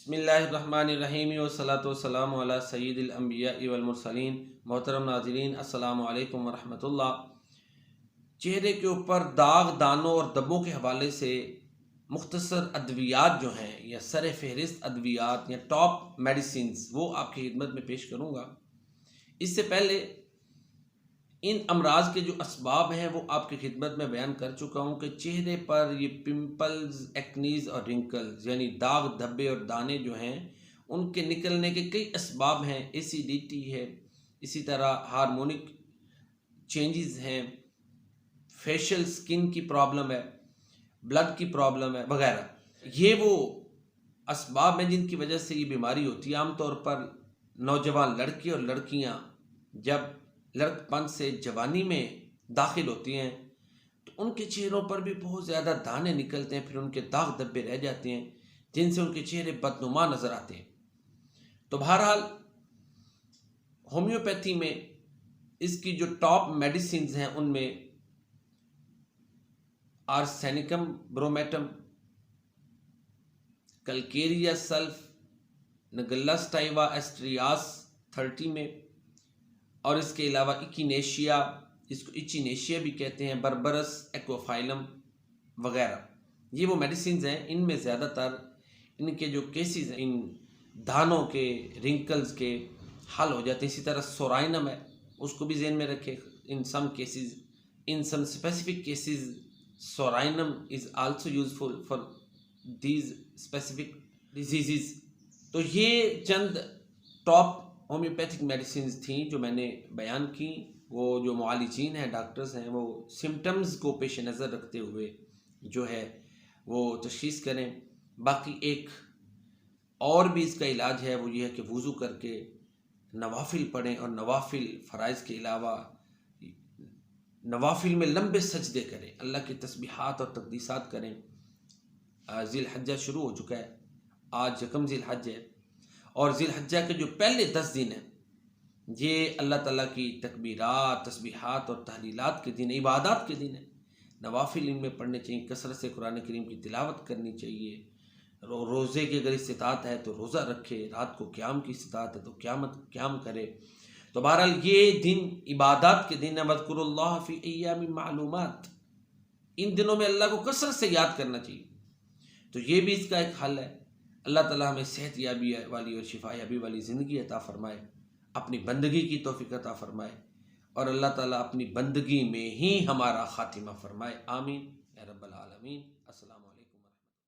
بسم اللہ الرحمن الرحیم والصلاۃ والسلام علی سید الانبیاء والمرسلین۔ محترم ناظرین، السلام علیکم ورحمۃ اللہ۔ چہرے کے اوپر داغ، دانوں اور دبوں کے حوالے سے مختصر ادویات جو ہیں یا سر فہرست ادویات یا ٹاپ میڈیسنز وہ آپ کی خدمت میں پیش کروں گا۔ اس سے پہلے ان امراض کے جو اسباب ہیں وہ آپ کی خدمت میں بیان کر چکا ہوں کہ چہرے پر یہ پمپلز، ایکنیز اور رنکلز یعنی داغ، دھبے اور دانے جو ہیں ان کے نکلنے کے کئی اسباب ہیں۔ ایسیڈیٹی ہے، اسی طرح ہارمونک چینجز ہیں، فیشل سکن کی پرابلم ہے، بلڈ کی پرابلم ہے وغیرہ۔ یہ وہ اسباب ہیں جن کی وجہ سے یہ بیماری ہوتی ہے۔ عام طور پر نوجوان لڑکے اور لڑکیاں جب لڑک پن سے جوانی میں داخل ہوتی ہیں تو ان کے چہروں پر بھی بہت زیادہ دانے نکلتے ہیں، پھر ان کے داغ دھبے رہ جاتے ہیں جن سے ان کے چہرے بدنما نظر آتے ہیں۔ تو بہرحال ہومیوپیتھی میں اس کی جو ٹاپ میڈیسنز ہیں ان میں آرسینکم برومیٹم، کلکیریا سلف، نگلا سٹائیوا ایسٹریاس 30 میں، اور اس کے علاوہ ایکینیشیا، اس کو ایچینیشیا بھی کہتے ہیں، بربرس ایکوفائلم وغیرہ، یہ وہ میڈیسنز ہیں۔ ان میں زیادہ تر ان کے جو کیسز ہیں ان دانوں کے، رنکلز کے حل ہو جاتے ہیں۔ اسی طرح سورائنم ہے، اس کو بھی ذہن میں رکھے۔ In some cases, in some specific cases psorinum is also useful for these specific diseases. تو یہ چند ٹاپ ہومیوپیتھک میڈیسنز تھیں جو میں نے بیان کی۔ وہ جو معالجین ہیں، ڈاکٹرز ہیں، وہ سمٹمز کو پیش نظر رکھتے ہوئے جو ہے وہ تشخیص کریں۔ باقی ایک اور بھی اس کا علاج ہے، وہ یہ ہے کہ وضو کر کے نوافل پڑھیں اور نوافل فرائض کے علاوہ نوافل میں لمبے سجدے کریں، اللہ کی تسبیحات اور تقدیسات کریں۔ ذی الحجہ شروع ہو چکا ہے، آج یکم ذی الحجہ ہے، اور ذی الحجہ کے جو پہلے 10 دن ہیں یہ اللہ تعالیٰ کی تکبیرات، تسبیحات اور تحلیلات کے دن، عبادات کے دن ہیں۔ نوافل ان میں پڑھنے چاہیے، کثرت سے قرآن کریم کی تلاوت کرنی چاہیے۔ روزے کی اگر استطاعت ہے تو روزہ رکھے، رات کو قیام کی استطاعت ہے تو قیام کرے۔ تو بہرحال یہ دن عبادات کے دن ہیں۔ وَاذْكُرُوا اللَّهَ فِي أَيَّامٍ مَّعْلُومَاتٍ، ان دنوں میں اللہ کو کثرت سے یاد کرنا چاہیے۔ تو یہ بھی اس کا ایک حل ہے۔ اللہ تعالیٰ ہمیں صحت یابی والی اور شفا یابی والی زندگی عطا فرمائے، اپنی بندگی کی توفیق عطا فرمائے، اور اللہ تعالیٰ اپنی بندگی میں ہی ہمارا خاتمہ فرمائے۔ آمین یا رب العالمین۔ السلام علیکم۔